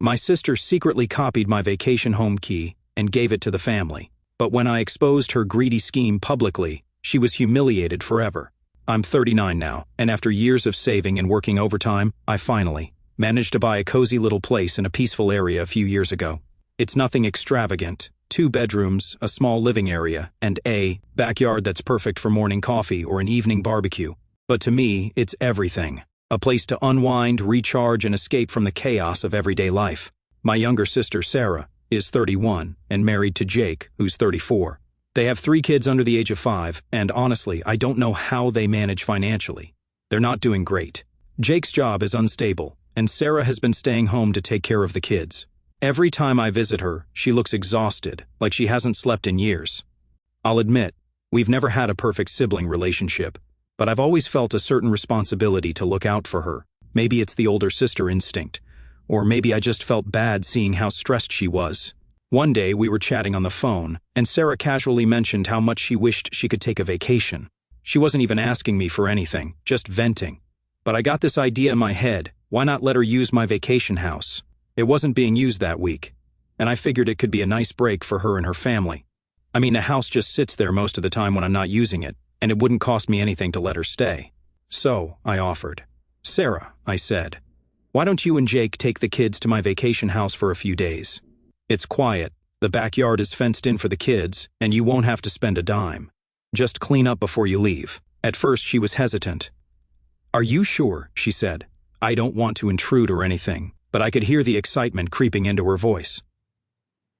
My sister secretly copied my vacation home key and gave it to the family. But when I exposed her greedy scheme publicly, she was humiliated forever. I'm 39 now, and after years of saving and working overtime, I finally managed to buy a cozy little place in a peaceful area a few years ago. It's nothing extravagant, 2 bedrooms, a small living area, and a backyard that's perfect for morning coffee or an evening barbecue. But to me, it's everything. A place to unwind, recharge, and escape from the chaos of everyday life. My younger sister, Sarah, is 31 and married to Jake, who's 34. They have 3 kids under the age of 5, and honestly, I don't know how they manage financially. They're not doing great. Jake's job is unstable, and Sarah has been staying home to take care of the kids. Every time I visit her, she looks exhausted, like she hasn't slept in years. I'll admit, we've never had a perfect sibling relationship, but I've always felt a certain responsibility to look out for her. Maybe it's the older sister instinct, or maybe I just felt bad seeing how stressed she was. One day we were chatting on the phone, and Sarah casually mentioned how much she wished she could take a vacation. She wasn't even asking me for anything, just venting. But I got this idea in my head, why not let her use my vacation house? It wasn't being used that week, and I figured it could be a nice break for her and her family. I mean, the house just sits there most of the time when I'm not using it, and it wouldn't cost me anything to let her stay. So, I offered. Sarah, I said, why don't you and Jake take the kids to my vacation house for a few days? It's quiet, the backyard is fenced in for the kids, and you won't have to spend a dime. Just clean up before you leave. At first she was hesitant. Are you sure? She said. I don't want to intrude or anything, but I could hear the excitement creeping into her voice.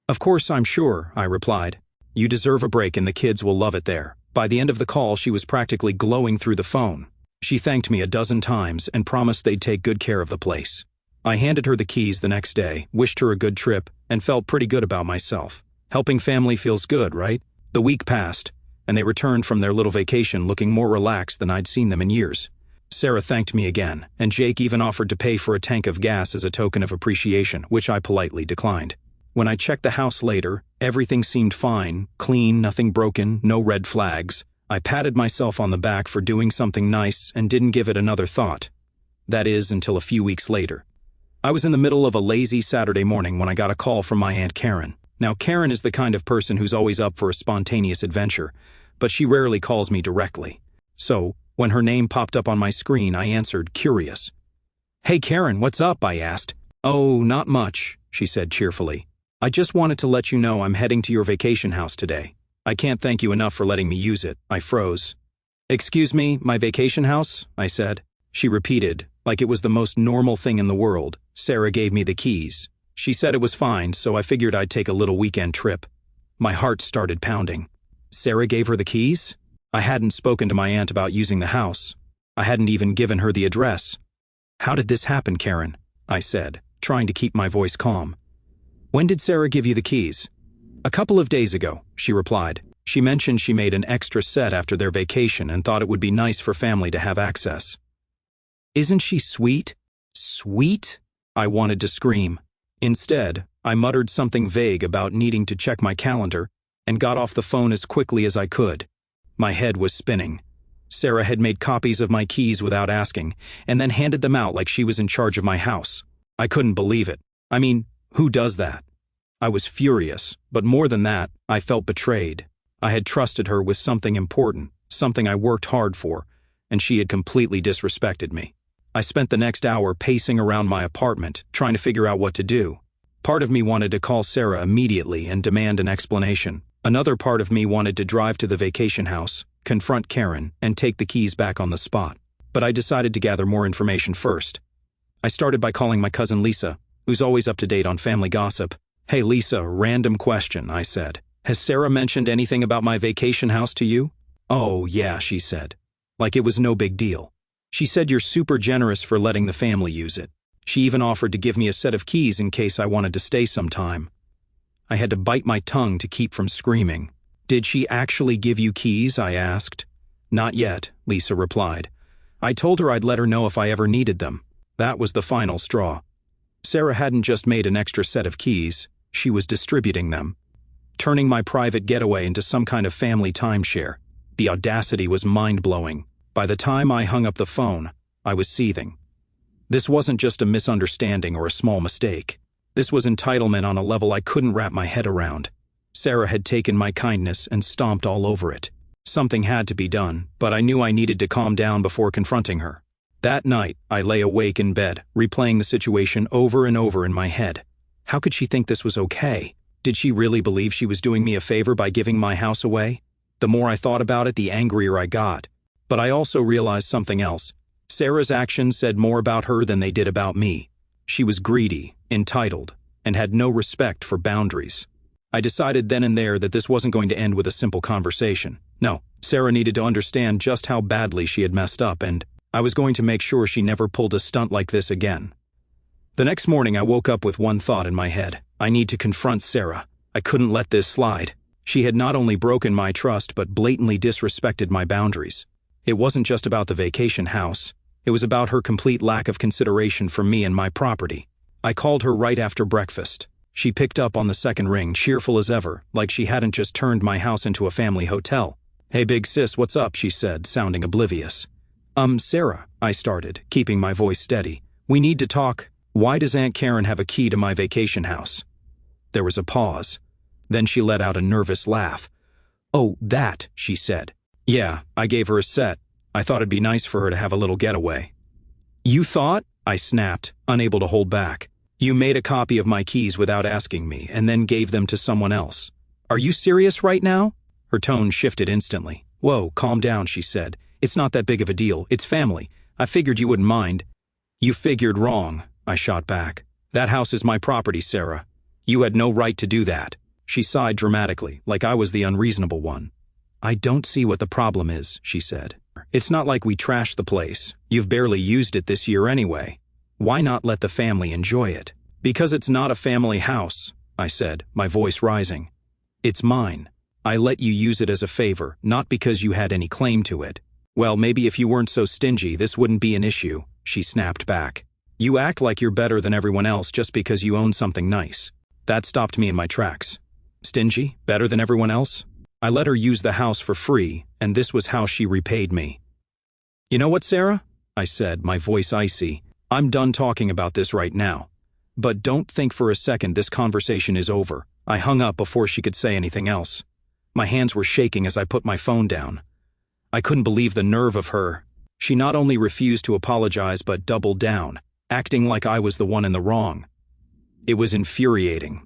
Of course I'm sure, I replied. You deserve a break and the kids will love it there. By the end of the call, she was practically glowing through the phone. She thanked me a dozen times and promised they'd take good care of the place. I handed her the keys the next day, wished her a good trip, and felt pretty good about myself. Helping family feels good, right? The week passed, and they returned from their little vacation looking more relaxed than I'd seen them in years. Sarah thanked me again, and Jake even offered to pay for a tank of gas as a token of appreciation, which I politely declined. When I checked the house later, everything seemed fine, clean, nothing broken, no red flags. I patted myself on the back for doing something nice and didn't give it another thought. That is, until a few weeks later. I was in the middle of a lazy Saturday morning when I got a call from my Aunt Karen. Now, Karen is the kind of person who's always up for a spontaneous adventure, but she rarely calls me directly. So, when her name popped up on my screen, I answered, curious. Hey Karen, what's up? I asked. Oh, not much, she said cheerfully. I just wanted to let you know I'm heading to your vacation house today. I can't thank you enough for letting me use it. I froze. Excuse me, my vacation house? I said. She repeated, like it was the most normal thing in the world. Sarah gave me the keys. She said it was fine, so I figured I'd take a little weekend trip. My heart started pounding. Sarah gave her the keys? I hadn't spoken to my aunt about using the house. I hadn't even given her the address. How did this happen, Karen? I said, trying to keep my voice calm. When did Sarah give you the keys? A couple of days ago, she replied. She mentioned she made an extra set after their vacation and thought it would be nice for family to have access. Isn't she sweet? Sweet? I wanted to scream. Instead, I muttered something vague about needing to check my calendar and got off the phone as quickly as I could. My head was spinning. Sarah had made copies of my keys without asking and then handed them out like she was in charge of my house. I couldn't believe it. I mean, who does that? I was furious, but more than that, I felt betrayed. I had trusted her with something important, something I worked hard for, and she had completely disrespected me. I spent the next hour pacing around my apartment, trying to figure out what to do. Part of me wanted to call Sarah immediately and demand an explanation. Another part of me wanted to drive to the vacation house, confront Karen, and take the keys back on the spot. But I decided to gather more information first. I started by calling my cousin Lisa, who's always up to date on family gossip. Hey Lisa, random question, I said. Has Sarah mentioned anything about my vacation house to you? Oh yeah, she said. Like it was no big deal. She said you're super generous for letting the family use it. She even offered to give me a set of keys in case I wanted to stay some time. I had to bite my tongue to keep from screaming. Did she actually give you keys? I asked. Not yet, Lisa replied. I told her I'd let her know if I ever needed them. That was the final straw. Sarah hadn't just made an extra set of keys, she was distributing them, turning my private getaway into some kind of family timeshare. The audacity was mind-blowing. By the time I hung up the phone, I was seething. This wasn't just a misunderstanding or a small mistake. This was entitlement on a level I couldn't wrap my head around. Sarah had taken my kindness and stomped all over it. Something had to be done, but I knew I needed to calm down before confronting her. That night, I lay awake in bed, replaying the situation over and over in my head. How could she think this was okay? Did she really believe she was doing me a favor by giving my house away? The more I thought about it, the angrier I got. But I also realized something else. Sarah's actions said more about her than they did about me. She was greedy, entitled, and had no respect for boundaries. I decided then and there that this wasn't going to end with a simple conversation. No, Sarah needed to understand just how badly she had messed up, and I was going to make sure she never pulled a stunt like this again. The next morning I woke up with one thought in my head. I need to confront Sarah. I couldn't let this slide. She had not only broken my trust but blatantly disrespected my boundaries. It wasn't just about the vacation house. It was about her complete lack of consideration for me and my property. I called her right after breakfast. She picked up on the second ring, cheerful as ever, like she hadn't just turned my house into a family hotel. "Hey big sis, what's up?" she said, sounding oblivious. Sarah," I started, keeping my voice steady. "We need to talk. Why does Aunt Karen have a key to my vacation house?" There was a pause. Then she let out a nervous laugh. "Oh, that," she said. "Yeah, I gave her a set. I thought it'd be nice for her to have a little getaway." "You thought?" I snapped, unable to hold back. "You made a copy of my keys without asking me and then gave them to someone else. Are you serious right now?" Her tone shifted instantly. "Whoa, calm down," she said. "It's not that big of a deal. It's family. I figured you wouldn't mind." "You figured wrong," I shot back. "That house is my property, Sarah. You had no right to do that." She sighed dramatically, like I was the unreasonable one. "I don't see what the problem is," she said. "It's not like we trashed the place. You've barely used it this year anyway. Why not let the family enjoy it?" "Because it's not a family house," I said, my voice rising. "It's mine. I let you use it as a favor, not because you had any claim to it." "Well, maybe if you weren't so stingy, this wouldn't be an issue," she snapped back. "You act like you're better than everyone else just because you own something nice." That stopped me in my tracks. Stingy? Better than everyone else? I let her use the house for free, and this was how she repaid me. "You know what, Sarah?" I said, my voice icy. "I'm done talking about this right now. But don't think for a second this conversation is over." I hung up before she could say anything else. My hands were shaking as I put my phone down. I couldn't believe the nerve of her. She not only refused to apologize but doubled down, acting like I was the one in the wrong. It was infuriating.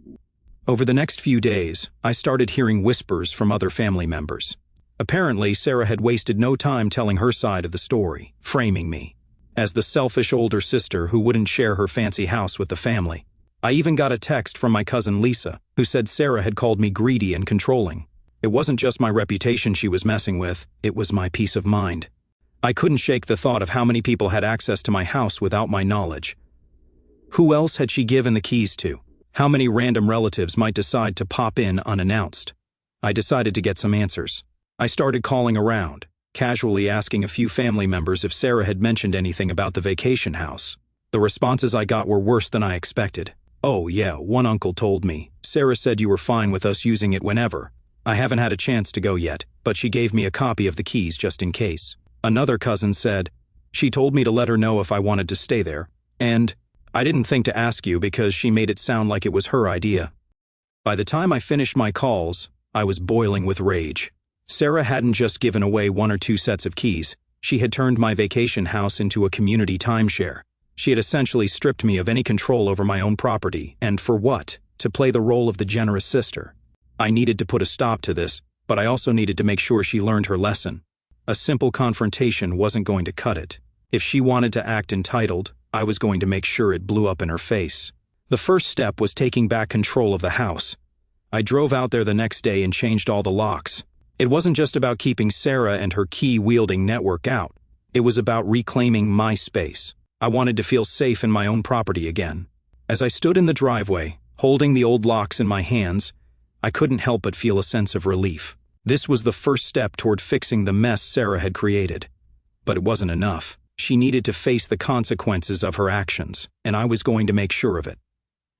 Over the next few days, I started hearing whispers from other family members. Apparently, Sarah had wasted no time telling her side of the story, framing me as the selfish older sister who wouldn't share her fancy house with the family. I even got a text from my cousin Lisa, who said Sarah had called me greedy and controlling. It wasn't just my reputation she was messing with, it was my peace of mind. I couldn't shake the thought of how many people had access to my house without my knowledge. Who else had she given the keys to? How many random relatives might decide to pop in unannounced? I decided to get some answers. I started calling around, casually asking a few family members if Sarah had mentioned anything about the vacation house. The responses I got were worse than I expected. "Oh yeah, one uncle told me. Sarah said you were fine with us using it whenever. I haven't had a chance to go yet, but she gave me a copy of the keys just in case." Another cousin said, "She told me to let her know if I wanted to stay there. And I didn't think to ask you because she made it sound like it was her idea." By the time I finished my calls, I was boiling with rage. Sarah hadn't just given away 1 or 2 sets of keys. She had turned my vacation house into a community timeshare. She had essentially stripped me of any control over my own property, and for what? To play the role of the generous sister. I needed to put a stop to this, but I also needed to make sure she learned her lesson. A simple confrontation wasn't going to cut it. If she wanted to act entitled, I was going to make sure it blew up in her face. The first step was taking back control of the house. I drove out there the next day and changed all the locks. It wasn't just about keeping Sarah and her key-wielding network out. It was about reclaiming my space. I wanted to feel safe in my own property again. As I stood in the driveway, holding the old locks in my hands, I couldn't help but feel a sense of relief. This was the first step toward fixing the mess Sarah had created. But it wasn't enough. She needed to face the consequences of her actions, and I was going to make sure of it.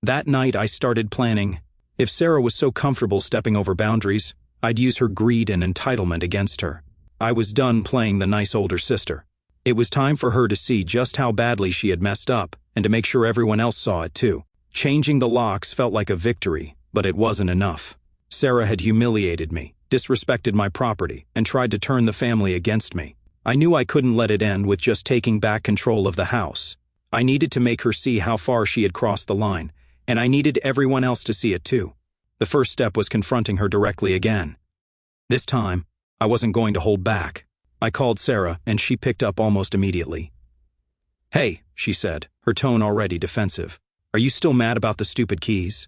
That night I started planning. If Sarah was so comfortable stepping over boundaries, I'd use her greed and entitlement against her. I was done playing the nice older sister. It was time for her to see just how badly she had messed up, and to make sure everyone else saw it too. Changing the locks felt like a victory, but it wasn't enough. Sarah had humiliated me, disrespected my property, and tried to turn the family against me. I knew I couldn't let it end with just taking back control of the house. I needed to make her see how far she had crossed the line, and I needed everyone else to see it too. The first step was confronting her directly again. This time, I wasn't going to hold back. I called Sarah, and she picked up almost immediately. "Hey," she said, her tone already defensive. "Are you still mad about the stupid keys?"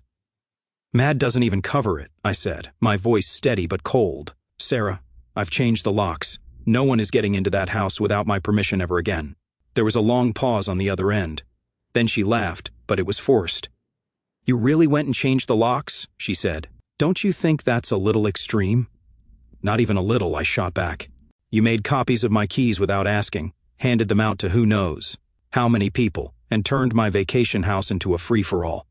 "Mad doesn't even cover it," I said, my voice steady but cold. "Sarah, I've changed the locks. No one is getting into that house without my permission ever again." There was a long pause on the other end. Then she laughed, but it was forced. "You really went and changed the locks?" she said. "Don't you think that's a little extreme?" "Not even a little," I shot back. "You made copies of my keys without asking, handed them out to who knows how many people, and turned my vacation house into a free-for-all.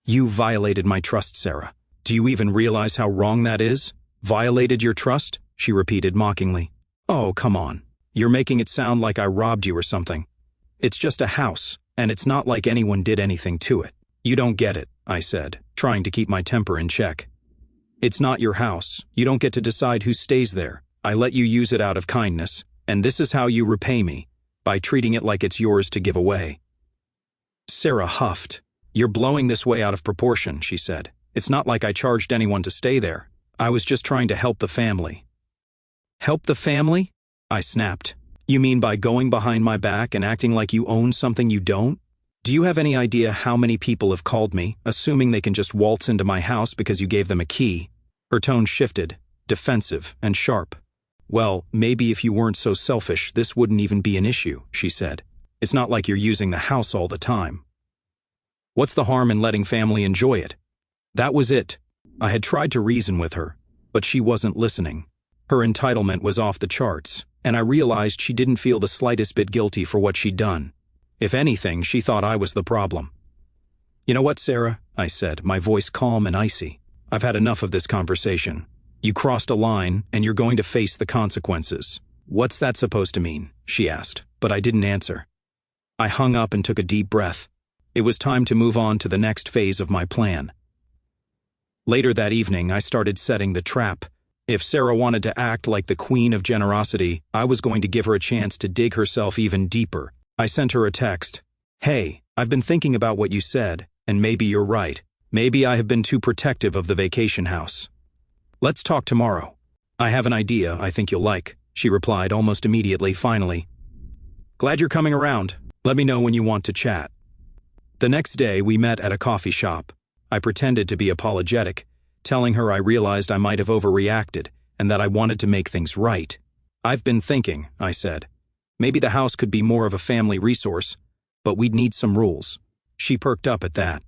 You violated my trust, Sarah. Do you even realize how wrong that is? Violated your trust?" she repeated mockingly. "Oh, come on. You're making it sound like I robbed you or something. It's just a house, and it's not like anyone did anything to it." "You don't get it," I said, trying to keep my temper in check. "It's not your house. You don't get to decide who stays there. I let you use it out of kindness, and this is how you repay me, by treating it like it's yours to give away." Sarah huffed. "You're blowing this way out of proportion," she said. "It's not like I charged anyone to stay there. I was just trying to help the family." "Help the family?" I snapped. "You mean by going behind my back and acting like you own something you don't? Do you have any idea how many people have called me, assuming they can just waltz into my house because you gave them a key?" Her tone shifted, defensive and sharp. "Well, maybe if you weren't so selfish, this wouldn't even be an issue," she said. "It's not like you're using the house all the time. What's the harm in letting family enjoy it?" That was it. I had tried to reason with her, but she wasn't listening. Her entitlement was off the charts, and I realized she didn't feel the slightest bit guilty for what she'd done. If anything, she thought I was the problem. "You know what, Sarah?" I said, my voice calm and icy. "I've had enough of this conversation. You crossed a line, and you're going to face the consequences." "What's that supposed to mean?" she asked, but I didn't answer. I hung up and took a deep breath. It was time to move on to the next phase of my plan. Later that evening, I started setting the trap. If Sarah wanted to act like the queen of generosity, I was going to give her a chance to dig herself even deeper. I sent her a text. "Hey, I've been thinking about what you said, and maybe you're right. Maybe I have been too protective of the vacation house. Let's talk tomorrow. I have an idea I think you'll like," she replied almost immediately, finally. "Glad you're coming around. Let me know when you want to chat." The next day, we met at a coffee shop. I pretended to be apologetic, telling her I realized I might have overreacted and that I wanted to make things right. "I've been thinking," I said. "Maybe the house could be more of a family resource, but we'd need some rules." She perked up at that.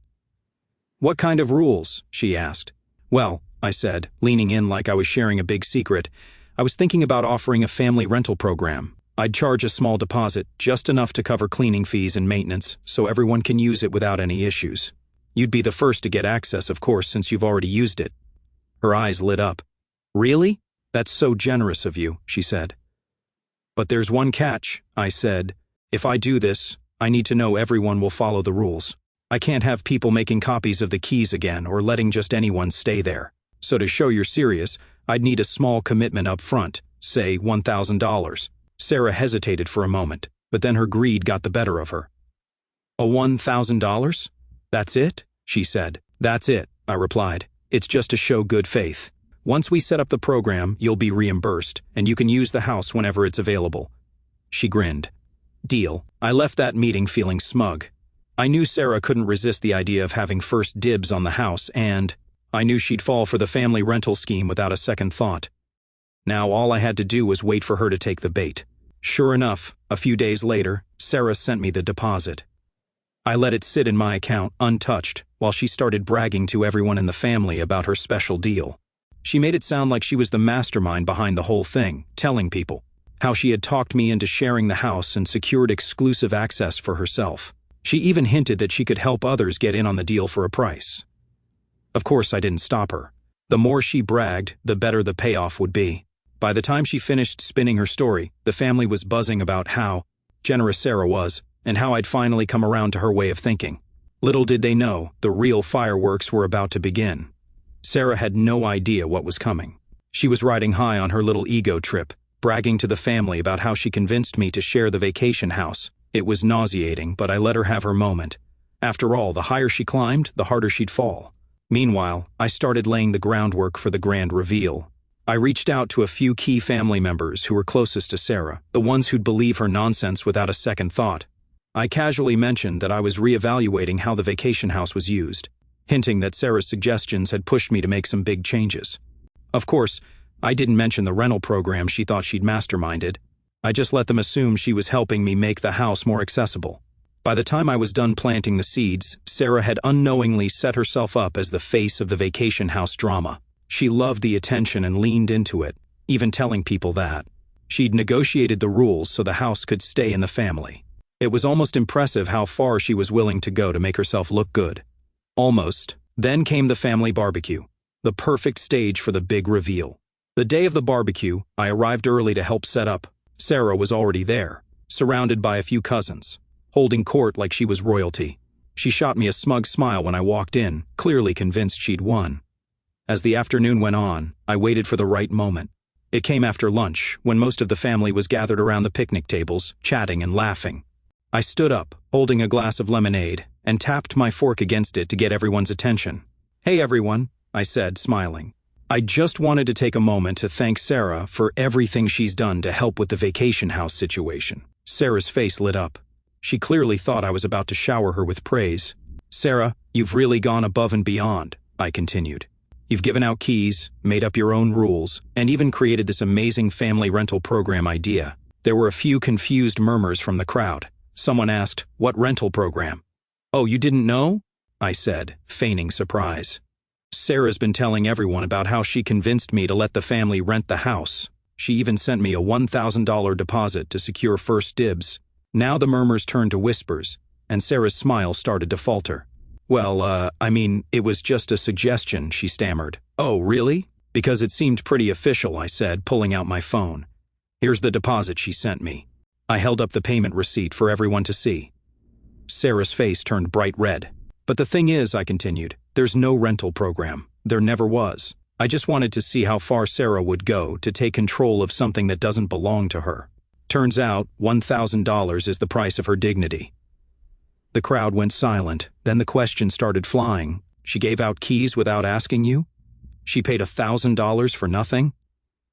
"What kind of rules?" she asked. "Well," I said, leaning in like I was sharing a big secret, "I was thinking about offering a family rental program. I'd charge a small deposit, just enough to cover cleaning fees and maintenance, so everyone can use it without any issues. You'd be the first to get access, of course, since you've already used it." Her eyes lit up. "Really? That's so generous of you," she said. "But there's one catch," I said. "If I do this, I need to know everyone will follow the rules. I can't have people making copies of the keys again or letting just anyone stay there. So to show you're serious, I'd need a small commitment up front, say $1,000. Sarah hesitated for a moment, but then her greed got the better of her. "A $1,000? That's it?" she said. "That's it," I replied. "It's just to show good faith. Once we set up the program, you'll be reimbursed, and you can use the house whenever it's available." She grinned. "Deal." I left that meeting feeling smug. I knew Sarah couldn't resist the idea of having first dibs on the house, and I knew she'd fall for the family rental scheme without a second thought. Now all I had to do was wait for her to take the bait. Sure enough, a few days later, Sarah sent me the deposit. I let it sit in my account, untouched, while she started bragging to everyone in the family about her special deal. She made it sound like she was the mastermind behind the whole thing, telling people how she had talked me into sharing the house and secured exclusive access for herself. She even hinted that she could help others get in on the deal for a price. Of course, I didn't stop her. The more she bragged, the better the payoff would be. By the time she finished spinning her story, the family was buzzing about how generous Sarah was and how I'd finally come around to her way of thinking. Little did they know, the real fireworks were about to begin. Sarah had no idea what was coming. She was riding high on her little ego trip, bragging to the family about how she convinced me to share the vacation house. It was nauseating, but I let her have her moment. After all, the higher she climbed, the harder she'd fall. Meanwhile, I started laying the groundwork for the grand reveal. I reached out to a few key family members who were closest to Sarah, the ones who'd believe her nonsense without a second thought. I casually mentioned that I was reevaluating how the vacation house was used, hinting that Sarah's suggestions had pushed me to make some big changes. Of course, I didn't mention the rental program she thought she'd masterminded. I just let them assume she was helping me make the house more accessible. By the time I was done planting the seeds, Sarah had unknowingly set herself up as the face of the vacation house drama. She loved the attention and leaned into it, even telling people that. She'd negotiated the rules so the house could stay in the family. It was almost impressive how far she was willing to go to make herself look good. Almost. Then came the family barbecue, the perfect stage for the big reveal. The day of the barbecue, I arrived early to help set up. Sarah was already there, surrounded by a few cousins, holding court like she was royalty. She shot me a smug smile when I walked in, clearly convinced she'd won. As the afternoon went on, I waited for the right moment. It came after lunch, when most of the family was gathered around the picnic tables, chatting and laughing. I stood up, holding a glass of lemonade, and tapped my fork against it to get everyone's attention. "Hey everyone," I said, smiling. "I just wanted to take a moment to thank Sarah for everything she's done to help with the vacation house situation." Sarah's face lit up. She clearly thought I was about to shower her with praise. "Sarah, you've really gone above and beyond," I continued. "You've given out keys, made up your own rules, and even created this amazing family rental program idea." There were a few confused murmurs from the crowd. Someone asked, "What rental program?" "Oh, you didn't know?" I said, feigning surprise. "Sarah's been telling everyone about how she convinced me to let the family rent the house. She even sent me a $1,000 deposit to secure first dibs." Now the murmurs turned to whispers, and Sarah's smile started to falter. "Well, it was just a suggestion," she stammered. "Oh, really?" "Because it seemed pretty official," I said, pulling out my phone. "Here's the deposit she sent me." I held up the payment receipt for everyone to see. Sarah's face turned bright red. "But the thing is," I continued, "there's no rental program. There never was. I just wanted to see how far Sarah would go to take control of something that doesn't belong to her. Turns out, $1,000 is the price of her dignity." The crowd went silent. Then the questions started flying. "She gave out keys without asking you? She paid $1,000 for nothing?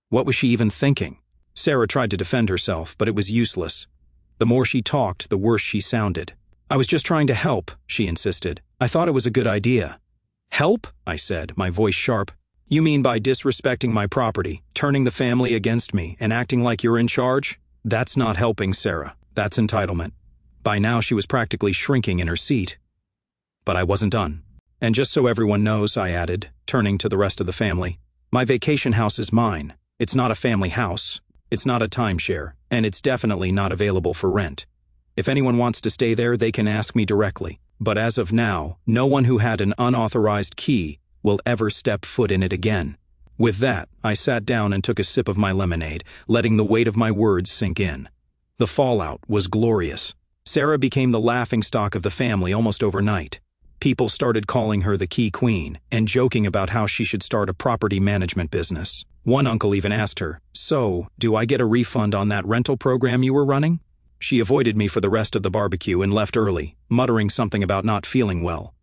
What was she even thinking?" Sarah tried to defend herself, but it was useless. The more she talked, the worse she sounded. "I was just trying to help," she insisted. "I thought it was a good idea." "Help?" I said, my voice sharp. "You mean by disrespecting my property, turning the family against me, and acting like you're in charge? That's not helping, Sarah. That's entitlement." By now she was practically shrinking in her seat. But I wasn't done. "And just so everyone knows," I added, turning to the rest of the family, "my vacation house is mine. It's not a family house. It's not a timeshare, and it's definitely not available for rent. If anyone wants to stay there, they can ask me directly. But as of now, no one who had an unauthorized key will ever step foot in it again." With that, I sat down and took a sip of my lemonade, letting the weight of my words sink in. The fallout was glorious. Sarah became the laughingstock of the family almost overnight. People started calling her the Key Queen and joking about how she should start a property management business. One uncle even asked her, "So, do I get a refund on that rental program you were running?" She avoided me for the rest of the barbecue and left early, muttering something about not feeling well.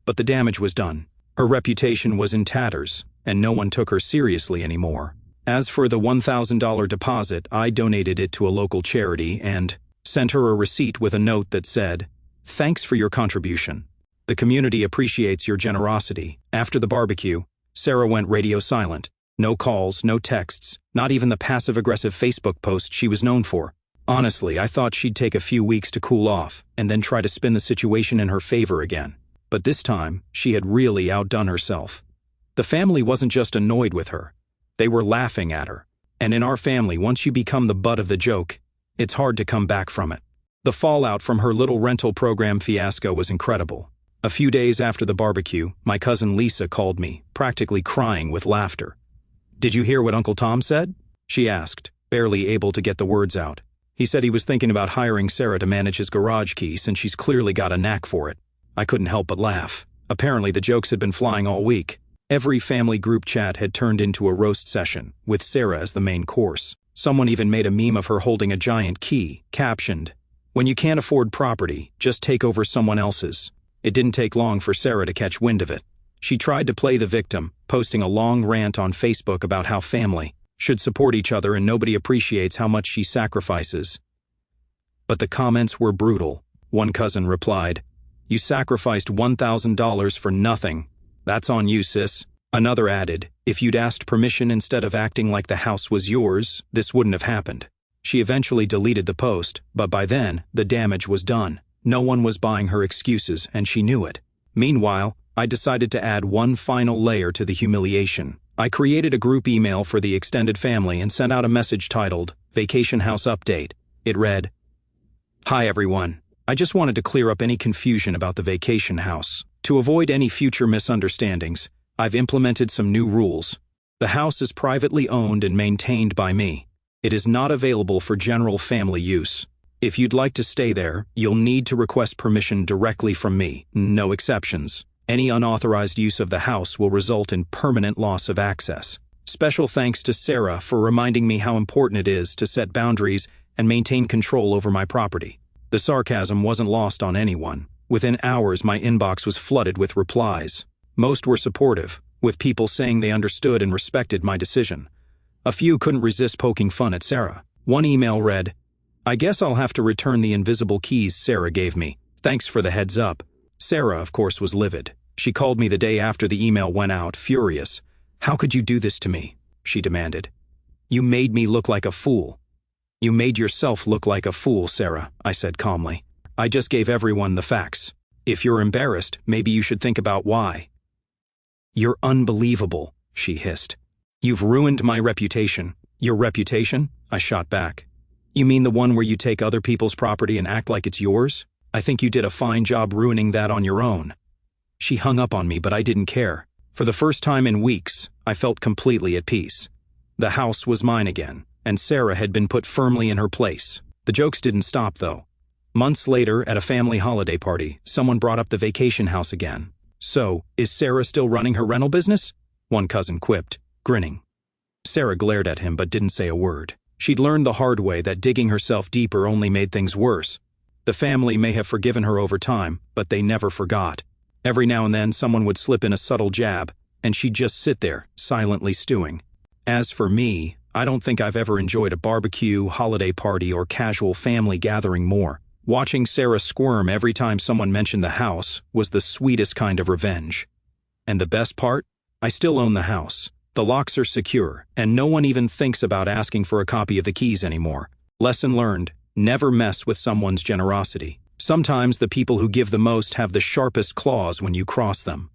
But the damage was done. Her reputation was in tatters, and no one took her seriously anymore. As for the $1,000 deposit, I donated it to a local charity and sent her a receipt with a note that said, "Thanks for your contribution. The community appreciates your generosity." After the barbecue, Sarah went radio silent. No calls, no texts, not even the passive-aggressive Facebook posts she was known for. Honestly, I thought she'd take a few weeks to cool off and then try to spin the situation in her favor again. But this time, she had really outdone herself. The family wasn't just annoyed with her. They were laughing at her. And in our family, once you become the butt of the joke, it's hard to come back from it. The fallout from her little rental program fiasco was incredible. A few days after the barbecue, my cousin Lisa called me, practically crying with laughter. "Did you hear what Uncle Tom said?" she asked, barely able to get the words out. "He said he was thinking about hiring Sarah to manage his garage key since she's clearly got a knack for it." I couldn't help but laugh. Apparently the jokes had been flying all week. Every family group chat had turned into a roast session, with Sarah as the main course. Someone even made a meme of her holding a giant key, captioned, "When you can't afford property, just take over someone else's." It didn't take long for Sarah to catch wind of it. She tried to play the victim, posting a long rant on Facebook about how family should support each other and nobody appreciates how much she sacrifices. But the comments were brutal. One cousin replied, "You sacrificed $1,000 for nothing. That's on you, sis." Another added, "If you'd asked permission instead of acting like the house was yours, this wouldn't have happened." She eventually deleted the post, but by then, the damage was done. No one was buying her excuses, and she knew it. Meanwhile, I decided to add one final layer to the humiliation. I created a group email for the extended family and sent out a message titled, "Vacation House Update." It read, "Hi everyone. I just wanted to clear up any confusion about the vacation house. To avoid any future misunderstandings, I've implemented some new rules. The house is privately owned and maintained by me. It is not available for general family use. If you'd like to stay there, you'll need to request permission directly from me, no exceptions. Any unauthorized use of the house will result in permanent loss of access. Special thanks to Sarah for reminding me how important it is to set boundaries and maintain control over my property." The sarcasm wasn't lost on anyone. Within hours, my inbox was flooded with replies. Most were supportive, with people saying they understood and respected my decision. A few couldn't resist poking fun at Sarah. One email read, "I guess I'll have to return the invisible keys Sarah gave me. Thanks for the heads up." Sarah, of course, was livid. She called me the day after the email went out, furious. "How could you do this to me?" she demanded. "You made me look like a fool." "You made yourself look like a fool, Sarah," I said calmly. "I just gave everyone the facts. If you're embarrassed, maybe you should think about why." "You're unbelievable," she hissed. "You've ruined my reputation." "Your reputation?" I shot back. "You mean the one where you take other people's property and act like it's yours? I think you did a fine job ruining that on your own." She hung up on me, but I didn't care. For the first time in weeks, I felt completely at peace. The house was mine again, and Sarah had been put firmly in her place. The jokes didn't stop, though. Months later, at a family holiday party, someone brought up the vacation house again. "So, is Sarah still running her rental business?" one cousin quipped, grinning. Sarah glared at him but didn't say a word. She'd learned the hard way that digging herself deeper only made things worse. The family may have forgiven her over time, but they never forgot. Every now and then someone would slip in a subtle jab, and she'd just sit there, silently stewing. As for me, I don't think I've ever enjoyed a barbecue, holiday party, or casual family gathering more. Watching Sarah squirm every time someone mentioned the house was the sweetest kind of revenge. And the best part? I still own the house. The locks are secure, and no one even thinks about asking for a copy of the keys anymore. Lesson learned: never mess with someone's generosity. Sometimes the people who give the most have the sharpest claws when you cross them.